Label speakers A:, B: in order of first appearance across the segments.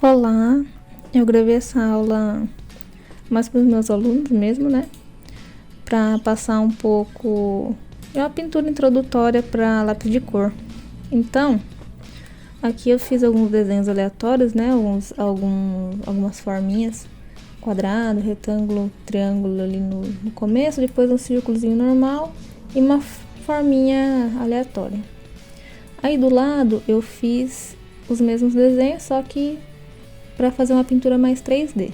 A: Olá, eu gravei essa aula mais para os meus alunos mesmo, né? Para passar um pouco de uma pintura introdutória para lápis de cor. Então, aqui eu fiz alguns desenhos aleatórios, né? Algumas forminhas, quadrado, retângulo, triângulo ali no começo, depois um círculozinho normal e uma forminha aleatória. Aí do lado eu fiz os mesmos desenhos, só que para fazer uma pintura mais 3D,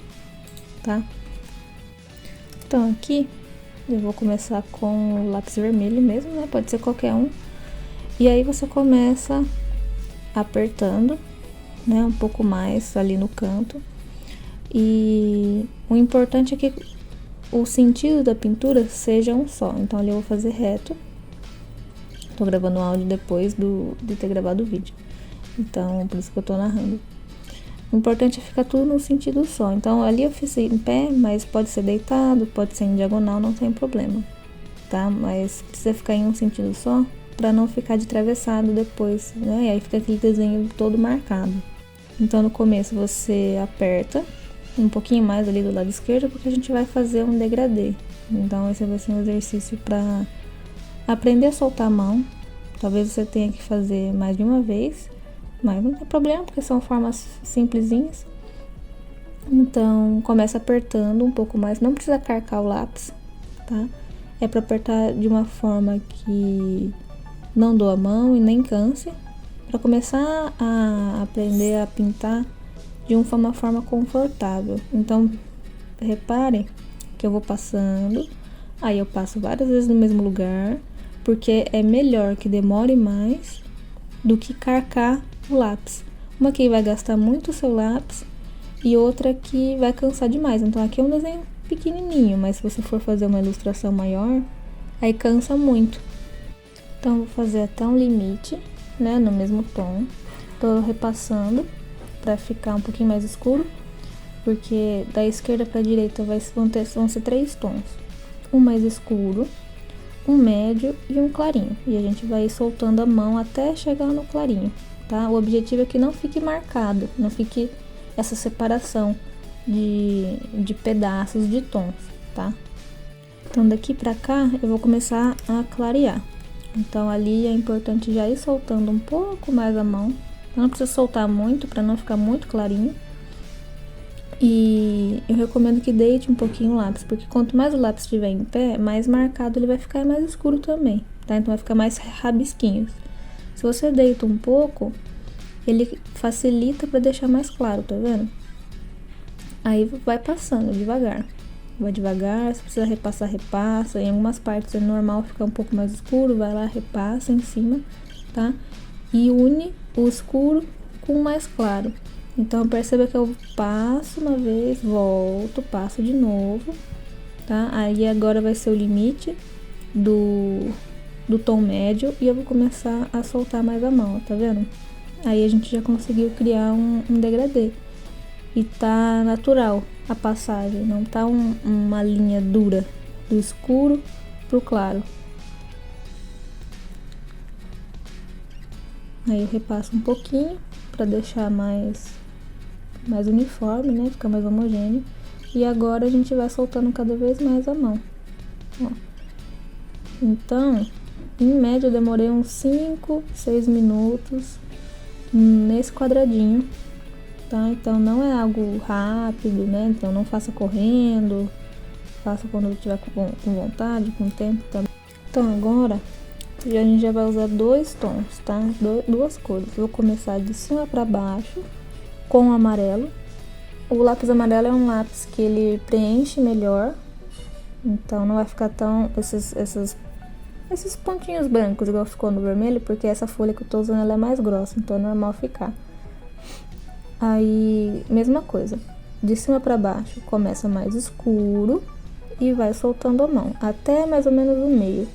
A: tá? Então aqui eu vou começar com o lápis vermelho mesmo, né? Pode ser qualquer um. E aí você começa apertando, né? Um pouco mais ali no canto. E o importante é que o sentido da pintura seja um só. Então ali eu vou fazer reto. Tô gravando o áudio depois de ter gravado o vídeo. Então, por isso que eu tô narrando. O importante é ficar tudo no sentido só. Então, ali eu fiz em pé, mas pode ser deitado, pode ser em diagonal, não tem problema, tá? Mas precisa ficar em um sentido só, pra não ficar de travessado depois, né? E aí fica aquele desenho todo marcado. Então, no começo você aperta um pouquinho mais ali do lado esquerdo, porque a gente vai fazer um degradê. Então, esse vai ser um exercício pra aprender a soltar a mão. Talvez você tenha que fazer mais de uma vez, mas não tem problema, porque são formas simplesinhas. Então, começa apertando um pouco mais, não precisa carcar o lápis, tá? É para apertar de uma forma que não doa a mão e nem canse, para começar a aprender a pintar de uma forma confortável. Então, reparem que eu vou passando, aí eu passo várias vezes no mesmo lugar, porque é melhor que demore mais do que carcar o lápis. Uma que vai gastar muito o seu lápis e outra que vai cansar demais. Então aqui é um desenho pequenininho, mas se você for fazer uma ilustração maior, aí cansa muito. Então vou fazer até um limite, né, no mesmo tom. Tô repassando para ficar um pouquinho mais escuro, porque da esquerda para a direita vão ser 3 tons. Um mais escuro, um médio e um clarinho. E a gente vai soltando a mão até chegar no clarinho, tá? O objetivo é que não fique marcado, não fique essa separação de pedaços de tons, tá? Então daqui pra cá eu vou começar a clarear. Então ali é importante já ir soltando um pouco mais a mão. Não precisa soltar muito para não ficar muito clarinho. E eu recomendo que deite um pouquinho o lápis, porque quanto mais o lápis estiver em pé, mais marcado ele vai ficar e mais escuro também, tá? Então vai ficar mais rabisquinhos. Se você deita um pouco, ele facilita para deixar mais claro, tá vendo? Aí vai passando devagar. Vai devagar, se precisa repassar, repassa. Em algumas partes é normal ficar um pouco mais escuro, vai lá, repassa em cima, tá? E une o escuro com o mais claro. Então, perceba que eu passo uma vez, volto, passo de novo, tá? Aí agora vai ser o limite do tom médio e eu vou começar a soltar mais a mão, tá vendo? Aí a gente já conseguiu criar um degradê. E tá natural a passagem, não tá uma linha dura do escuro pro claro. Aí eu repasso um pouquinho pra deixar mais uniforme, né? Ficar mais homogêneo. E agora a gente vai soltando cada vez mais a mão. Ó. Então, em média eu demorei uns 5, 6 minutos nesse quadradinho, tá? Então não é algo rápido, né? Então não faça correndo, faça quando eu tiver com vontade, com tempo também. Então agora a gente já vai usar 2 tons, tá? Duas cores. Eu vou começar de cima pra baixo com o amarelo. O lápis amarelo é um lápis que ele preenche melhor, então não vai ficar tão esses pontinhos brancos igual ficou no vermelho, porque essa folha que eu tô usando ela é mais grossa, então é normal ficar. Aí, mesma coisa, de cima pra baixo começa mais escuro e vai soltando a mão até mais ou menos o meio.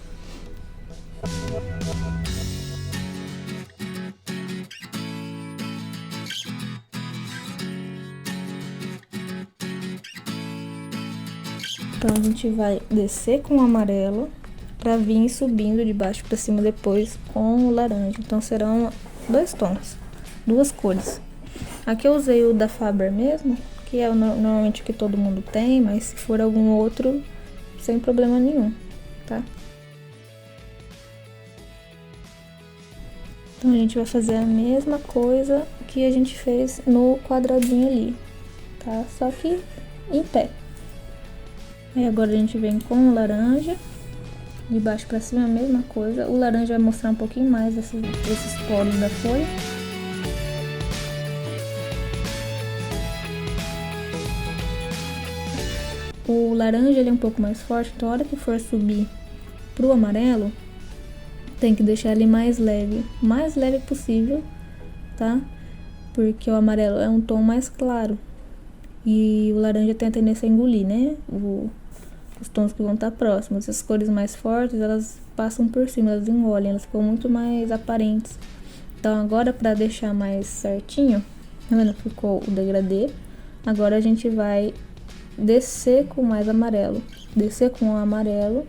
A: Então a gente vai descer com o amarelo para vir subindo de baixo para cima depois com o laranja. Então serão 2 tons, 2 cores. Aqui eu usei o da Faber mesmo, que é normalmente o que todo mundo tem, mas se for algum outro, sem problema nenhum, tá? Então a gente vai fazer a mesma coisa que a gente fez no quadradinho ali, tá? Só que em pé. Aí agora a gente vem com o laranja, de baixo pra cima a mesma coisa. O laranja vai mostrar um pouquinho mais esses poros da folha. O laranja ele é um pouco mais forte, então a hora que for subir pro amarelo, tem que deixar ele mais leve possível, tá? Porque o amarelo é um tom mais claro e o laranja tem a tendência a engolir, né? Os tons que vão estar próximos. As cores mais fortes, elas passam por cima, elas engolem, elas ficam muito mais aparentes. Então agora, para deixar mais certinho, tá vendo? Ficou o degradê. Agora a gente vai descer com mais amarelo, descer com o amarelo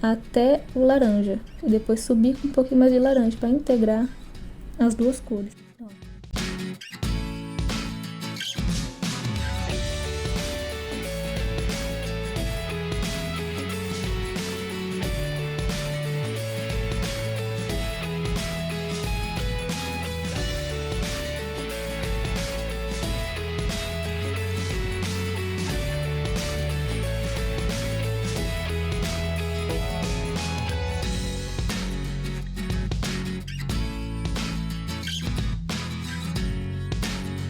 A: até o laranja e depois subir com um pouquinho mais de laranja para integrar as duas cores.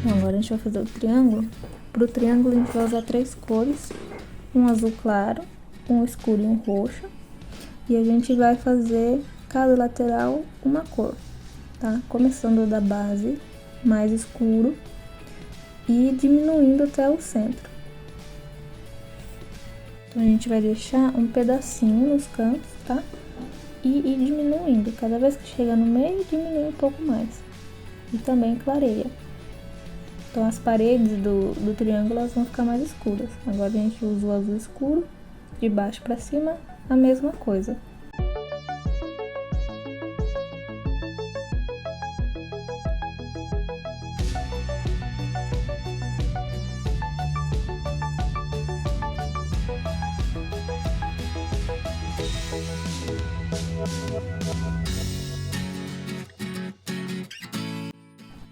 A: Então, agora a gente vai fazer o triângulo. Para o triângulo a gente vai usar 3 cores, um azul claro, um escuro e um roxo. E a gente vai fazer cada lateral uma cor, tá? Começando da base mais escuro e diminuindo até o centro. Então a gente vai deixar um pedacinho nos cantos, tá? E ir diminuindo. Cada vez que chega no meio, diminui um pouco mais. E também clareia. Então as paredes do triângulo elas vão ficar mais escuras. Agora a gente usa o azul escuro, de baixo para cima, a mesma coisa.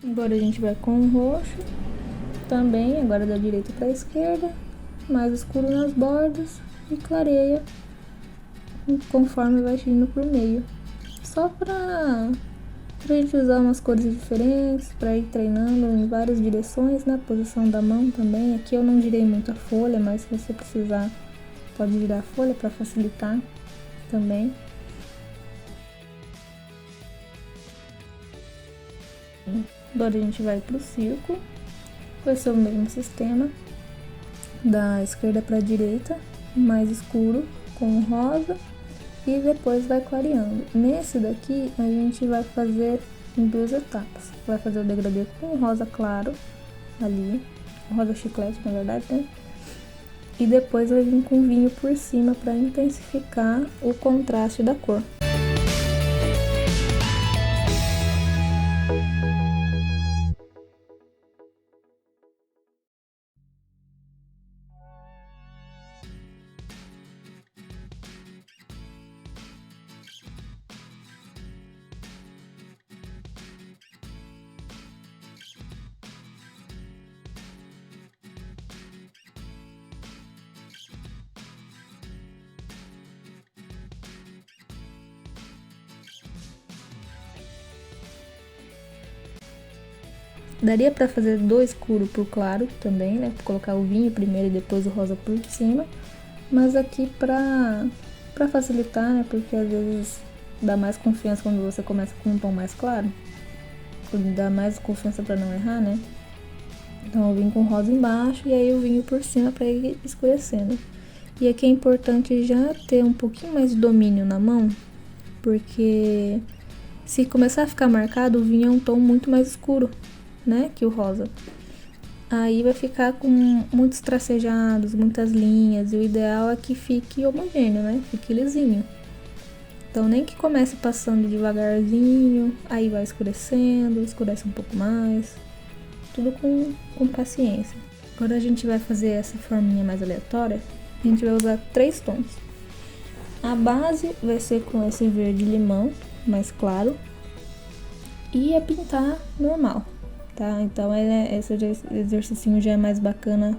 A: Agora a gente vai com o roxo, também, agora da direita para a esquerda, mais escuro nas bordas e clareia conforme vai indo por meio. Só pra gente usar umas cores diferentes, para ir treinando em várias direções, na posição da mão também. Aqui eu não girei muito a folha, mas se você precisar, pode girar a folha para facilitar também. Agora a gente vai para o círculo, vai ser o mesmo sistema, da esquerda para a direita, mais escuro com o rosa e depois vai clareando. Nesse daqui a gente vai fazer em 2 etapas, vai fazer o degradê com o rosa claro ali, o rosa chiclete na verdade, né? E depois vai vir com vinho por cima para intensificar o contraste da cor. Daria para fazer do escuro pro claro também, né? Colocar o vinho primeiro e depois o rosa por cima. Mas aqui pra facilitar, né? Porque às vezes dá mais confiança quando você começa com um tom mais claro. Dá mais confiança para não errar, né? Então eu vim com rosa embaixo e aí o vinho por cima para ir escurecendo. E aqui é importante já ter um pouquinho mais de domínio na mão, porque se começar a ficar marcado, o vinho é um tom muito mais escuro, né, que o rosa. Aí vai ficar com muitos tracejados, muitas linhas, e o ideal é que fique homogêneo, né, fique lisinho. Então nem que comece passando devagarzinho, aí vai escurecendo, escurece um pouco mais. Tudo com paciência. Agora a gente vai fazer essa forminha mais aleatória. A gente vai usar 3 tons. A base vai ser com esse verde limão, mais claro. E é pintar normal, tá? Então esse exercício já é mais bacana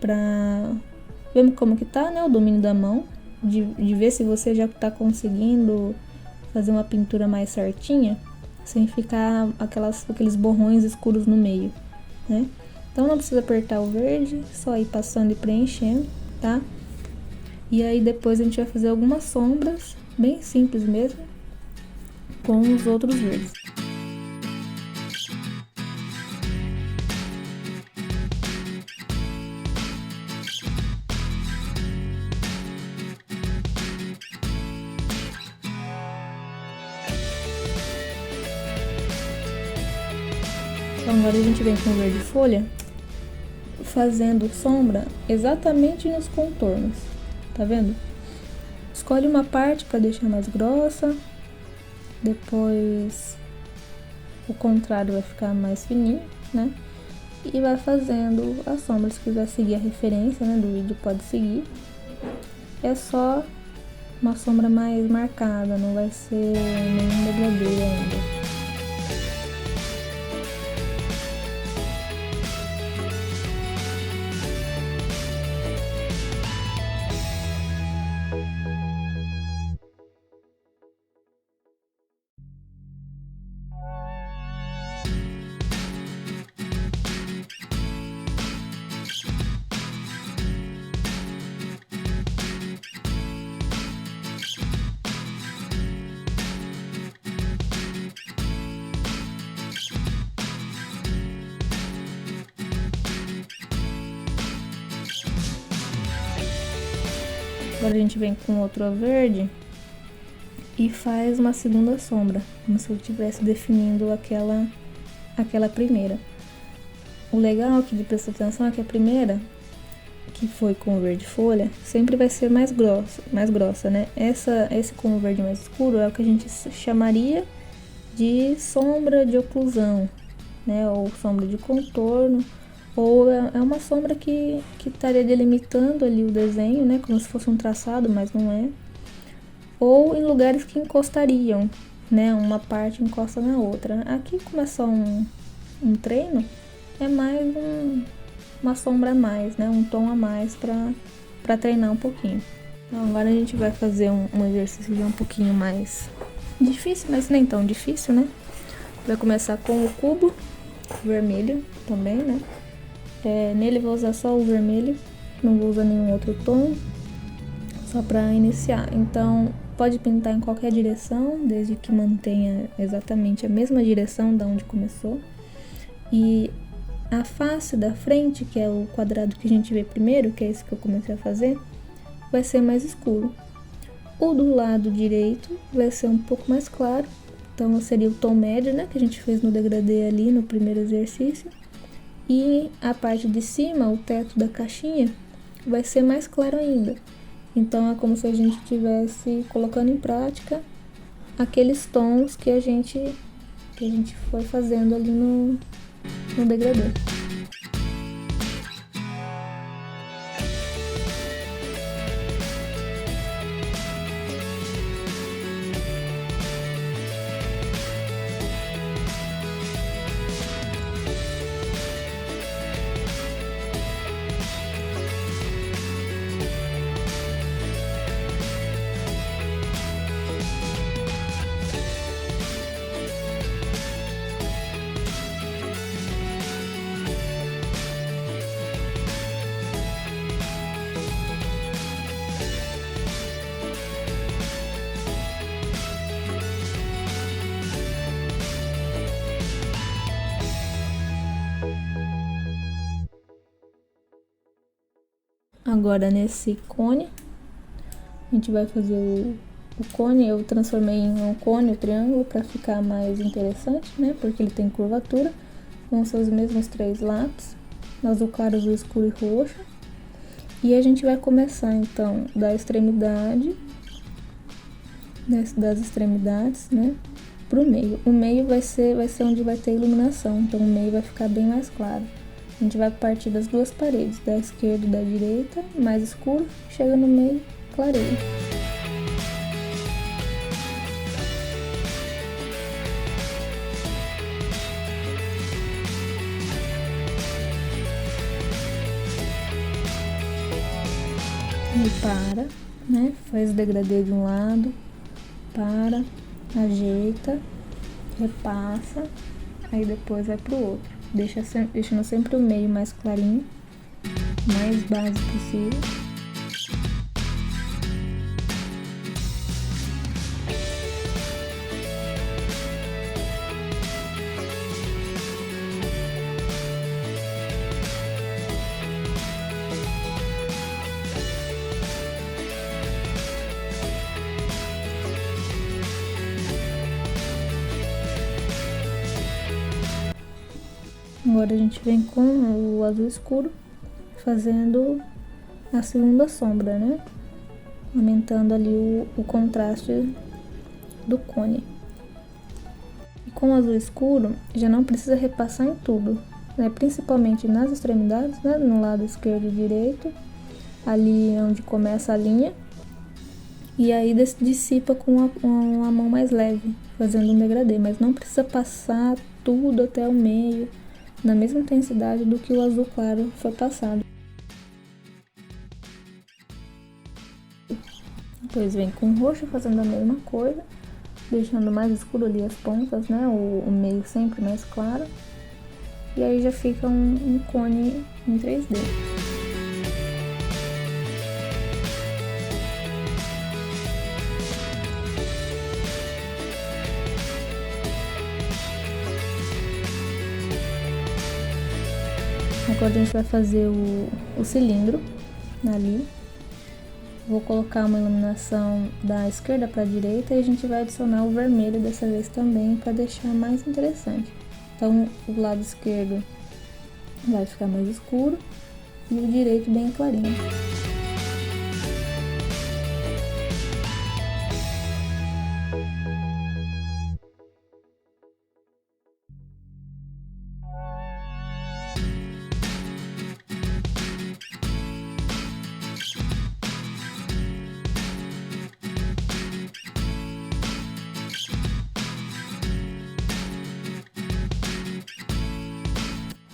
A: pra ver como que tá, né? O domínio da mão. De ver se você já tá conseguindo fazer uma pintura mais certinha, sem ficar aqueles borrões escuros no meio, né? Então não precisa apertar o verde, só ir passando e preenchendo, tá? E aí depois a gente vai fazer algumas sombras, bem simples mesmo, com os outros verdes. Então agora a gente vem com o verde folha, fazendo sombra exatamente nos contornos, tá vendo? Escolhe uma parte para deixar mais grossa, depois o contrário vai ficar mais fininho, né? E vai fazendo a sombra. Se quiser seguir a referência, né, do vídeo, pode seguir. É só uma sombra mais marcada, não vai ser nenhum degradê ainda. Agora a gente vem com outro verde e faz uma segunda sombra, como se eu estivesse definindo aquela primeira. O legal aqui de prestar atenção é que a primeira, que foi com o verde folha, sempre vai ser mais grossa, né? Esse com o verde mais escuro é o que a gente chamaria de sombra de oclusão, né? Ou sombra de contorno. Ou é uma sombra que estaria delimitando ali o desenho, né? Como se fosse um traçado, mas não é. Ou em lugares que encostariam, né? Uma parte encosta na outra. Aqui, como é só um treino, é mais uma sombra a mais, né? Um tom a mais para treinar um pouquinho. Então, agora a gente vai fazer um exercício já um pouquinho mais difícil, mas nem tão difícil, né? Vai começar com o cubo vermelho também, né? Nele vou usar só o vermelho, não vou usar nenhum outro tom, só para iniciar. Então pode pintar em qualquer direção, desde que mantenha exatamente a mesma direção da onde começou. E a face da frente, que é o quadrado que a gente vê primeiro, que é esse que eu comecei a fazer, vai ser mais escuro. O do lado direito vai ser um pouco mais claro, então seria o tom médio, né, que a gente fez no degradê ali no primeiro exercício. E a parte de cima, o teto da caixinha, vai ser mais claro ainda. Então é como se a gente estivesse colocando em prática aqueles tons que a gente foi fazendo ali no degradê. Agora nesse cone, a gente vai fazer o cone. Eu transformei em um cone, o triângulo, para ficar mais interessante, né? Porque ele tem curvatura. Vão ser os mesmos 3 lados, azul claro, azul escuro e roxo. E a gente vai começar então da extremidade, das extremidades, né? pro meio. O meio vai ser onde vai ter iluminação, então o meio vai ficar bem mais claro. A gente vai partir das duas paredes, da esquerda e da direita, mais escuro, chega no meio, clareia. E para, né? Faz o degradê de um lado, para, ajeita, repassa, aí depois vai pro outro. Deixando sempre o meio mais clarinho, mais base possível. Agora a gente vem com o azul escuro, fazendo a segunda sombra, né? Aumentando ali o contraste do cone. E com o azul escuro, já não precisa repassar em tudo, né? Principalmente nas extremidades, né? No lado esquerdo e direito, ali onde começa a linha. E aí dissipa com a mão mais leve, fazendo um degradê, mas não precisa passar tudo até o meio, na mesma intensidade do que o azul claro foi passado. Depois vem com o roxo fazendo a mesma coisa, deixando mais escuro ali as pontas, né? O meio sempre mais claro. E aí já fica um cone em 3D. Agora a gente vai fazer o cilindro ali. Vou colocar uma iluminação da esquerda para a direita e a gente vai adicionar o vermelho dessa vez também para deixar mais interessante. Então o lado esquerdo vai ficar mais escuro e o direito bem clarinho.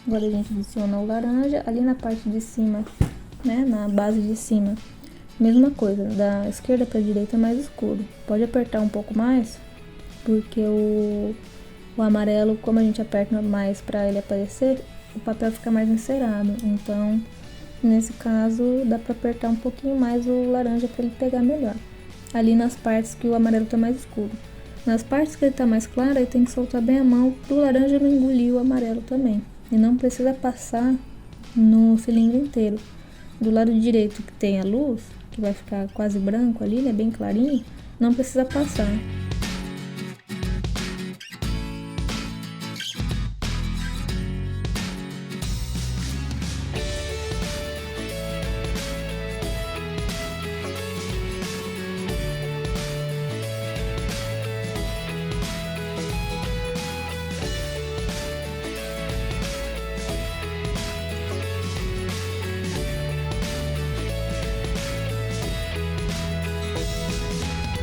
A: Agora a gente adiciona o laranja ali na parte de cima, né, na base de cima. Mesma coisa, da esquerda para a direita mais escuro. Pode apertar um pouco mais, porque o amarelo, como a gente aperta mais para ele aparecer, o papel fica mais encerado. Então, nesse caso, dá para apertar um pouquinho mais o laranja para ele pegar melhor. Ali nas partes que o amarelo tá mais escuro. Nas partes que ele tá mais claro, aí tem que soltar bem a mão pro laranja não engolir o amarelo também. E não precisa passar no cilindro inteiro. Do lado direito que tem a luz, que vai ficar quase branco ali, né, bem clarinho, não precisa passar.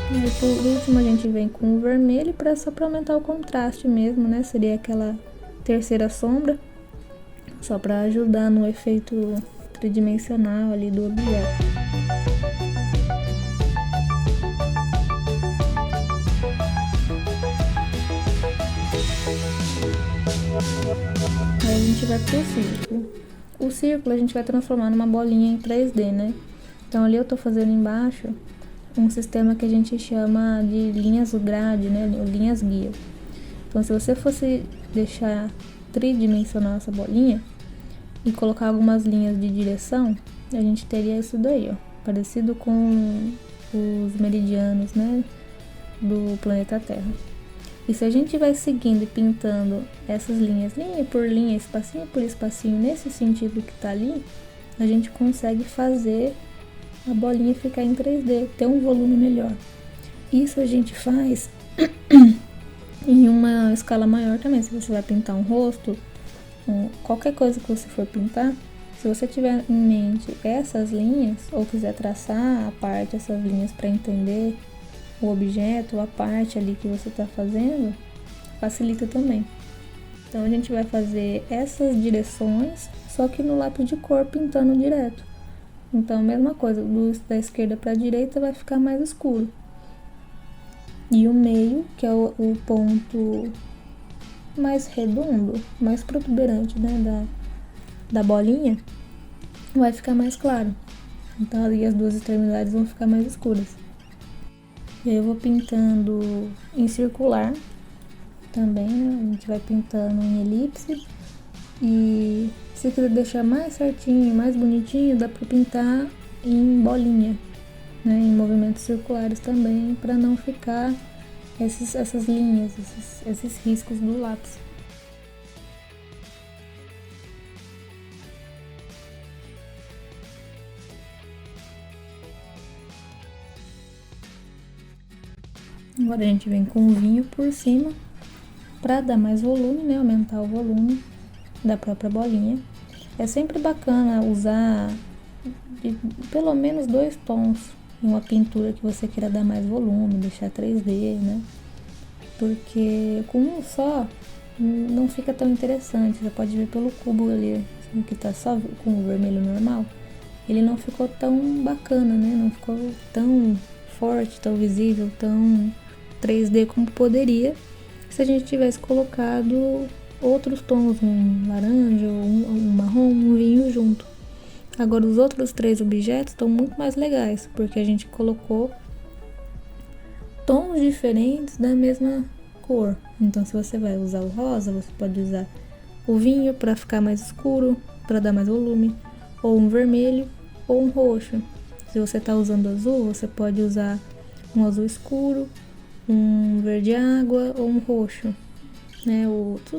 A: E aí, por último, a gente vem com o vermelho só para aumentar o contraste mesmo, né? Seria aquela terceira sombra, só para ajudar no efeito tridimensional ali do objeto. Aí a gente vai pro círculo. O círculo a gente vai transformar numa bolinha em 3D, né? Então ali eu tô fazendo embaixo um sistema que a gente chama de linhas grade, né? Linhas guia. Então se você fosse deixar tridimensional essa bolinha e colocar algumas linhas de direção, a gente teria isso daí, ó, parecido com os meridianos, né, do planeta Terra. E se a gente vai seguindo e pintando essas linhas, linha por linha, espacinho por espacinho, nesse sentido que tá ali, a gente consegue fazer a bolinha ficar em 3D, ter um volume melhor. Isso a gente faz em uma escala maior também. Se você vai pintar um rosto, qualquer coisa que você for pintar, se você tiver em mente essas linhas, ou quiser traçar a parte, essas linhas para entender o objeto, a parte ali que você está fazendo, facilita também. Então a gente vai fazer essas direções, só que no lápis de cor pintando direto. Então, mesma coisa, da esquerda para a direita vai ficar mais escuro. E o meio, que é o ponto mais redondo, mais protuberante, né, da bolinha, vai ficar mais claro. Então ali as duas extremidades vão ficar mais escuras. E aí eu vou pintando em circular também, né? A gente vai pintando em elipse. E se quiser deixar mais certinho, mais bonitinho, dá pra pintar em bolinha, né? Em movimentos circulares também, para não ficar essas linhas, esses riscos do lápis. Agora a gente vem com o vinho por cima para dar mais volume, né? Aumentar o volume da própria bolinha. É sempre bacana usar pelo menos 2 tons em uma pintura que você queira dar mais volume, deixar 3D, né? Porque com um só não fica tão interessante. Você pode ver pelo cubo ali, que tá só com o vermelho normal. Ele não ficou tão bacana, né? Não ficou tão forte, tão visível, tão 3D como poderia se a gente tivesse colocado outros tons, um laranja, um marrom, um vinho junto. Agora os outros 3 objetos estão muito mais legais, porque a gente colocou tons diferentes da mesma cor. Então se você vai usar o rosa, você pode usar o vinho para ficar mais escuro, para dar mais volume, ou um vermelho ou um roxo. Se você está usando azul, você pode usar um azul escuro, um verde água ou um roxo, né?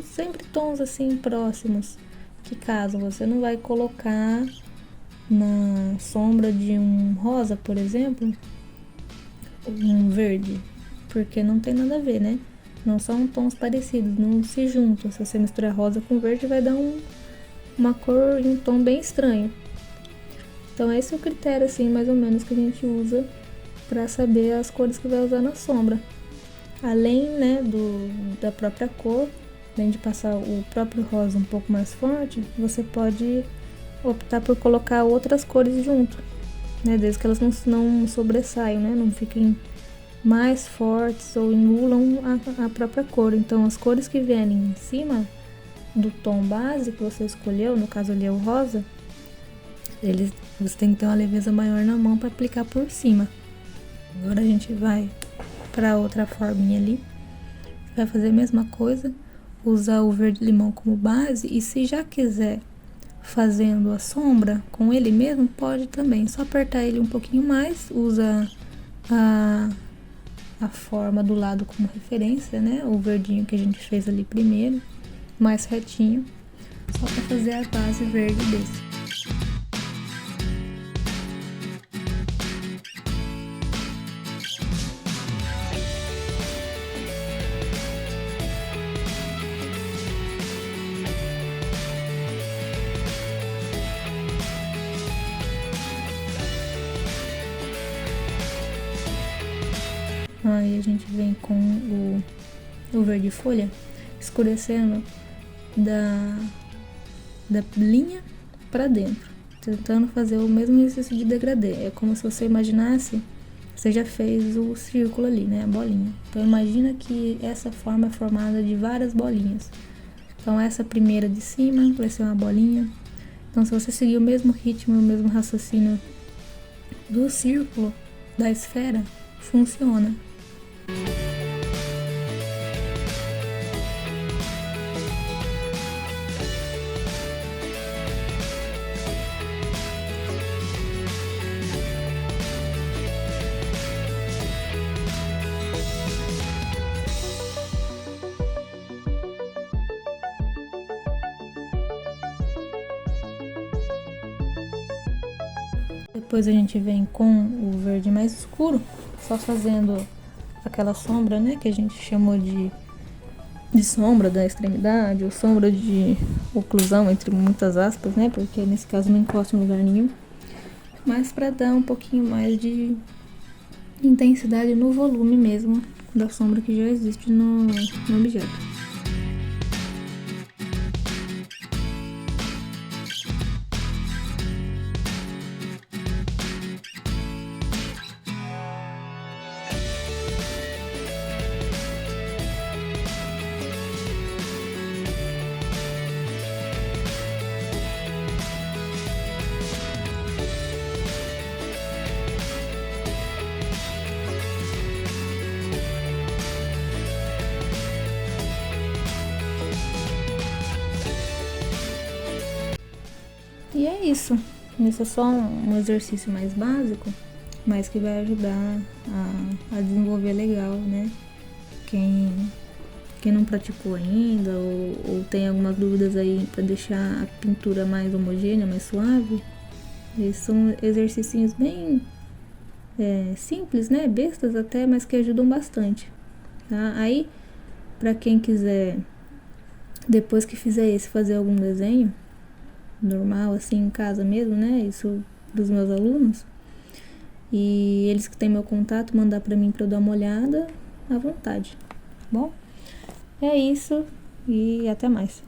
A: Sempre tons assim próximos, que caso você não vai colocar na sombra de um rosa, por exemplo, um verde, porque não tem nada a ver, né? Não são tons parecidos, não se juntam. Se você misturar rosa com verde, vai dar uma cor e um tom bem estranho. Então esse é o critério, assim, mais ou menos, que a gente usa para saber as cores que vai usar na sombra. Além, né, da própria cor, além de passar o próprio rosa um pouco mais forte, você pode optar por colocar outras cores junto, né, desde que elas não sobressaiam, né, não fiquem mais fortes ou engulam a própria cor. Então as cores que vierem em cima do tom base que você escolheu, no caso ali é o rosa, você tem que ter uma leveza maior na mão para aplicar por cima. Agora a gente vai para outra forminha ali, vai fazer a mesma coisa, usar o verde limão como base, e se já quiser fazendo a sombra com ele mesmo, pode também, só apertar ele um pouquinho mais, usa a forma do lado como referência, né, o verdinho que a gente fez ali primeiro, mais retinho, só para fazer a base verde desse. Aí a gente vem com o verde folha, escurecendo da linha para dentro, tentando fazer o mesmo exercício de degradê. É como se você imaginasse, você já fez o círculo ali, né, a bolinha. Então imagina que essa forma é formada de várias bolinhas. Então essa primeira de cima vai ser uma bolinha. Então se você seguir o mesmo ritmo, o mesmo raciocínio do círculo, da esfera, funciona. Depois a gente vem com o verde mais escuro, só fazendo aquela sombra, né, que a gente chamou de de sombra da extremidade, ou sombra de oclusão, entre muitas aspas, né? Porque nesse caso não encosta em lugar nenhum. Mas para dar um pouquinho mais de intensidade no volume mesmo da sombra que já existe no objeto. E é isso. Esse é só um exercício mais básico, mas que vai ajudar a desenvolver legal, né? Quem não praticou ainda ou tem algumas dúvidas aí para deixar a pintura mais homogênea, mais suave, esses são exercícios bem simples, né? Bestas até, mas que ajudam bastante, tá? Aí, para quem quiser, depois que fizer esse, fazer algum desenho normal, assim, em casa mesmo, né? Isso dos meus alunos. E eles que têm meu contato, mandar pra mim pra eu dar uma olhada, à vontade, tá bom? É isso e até mais.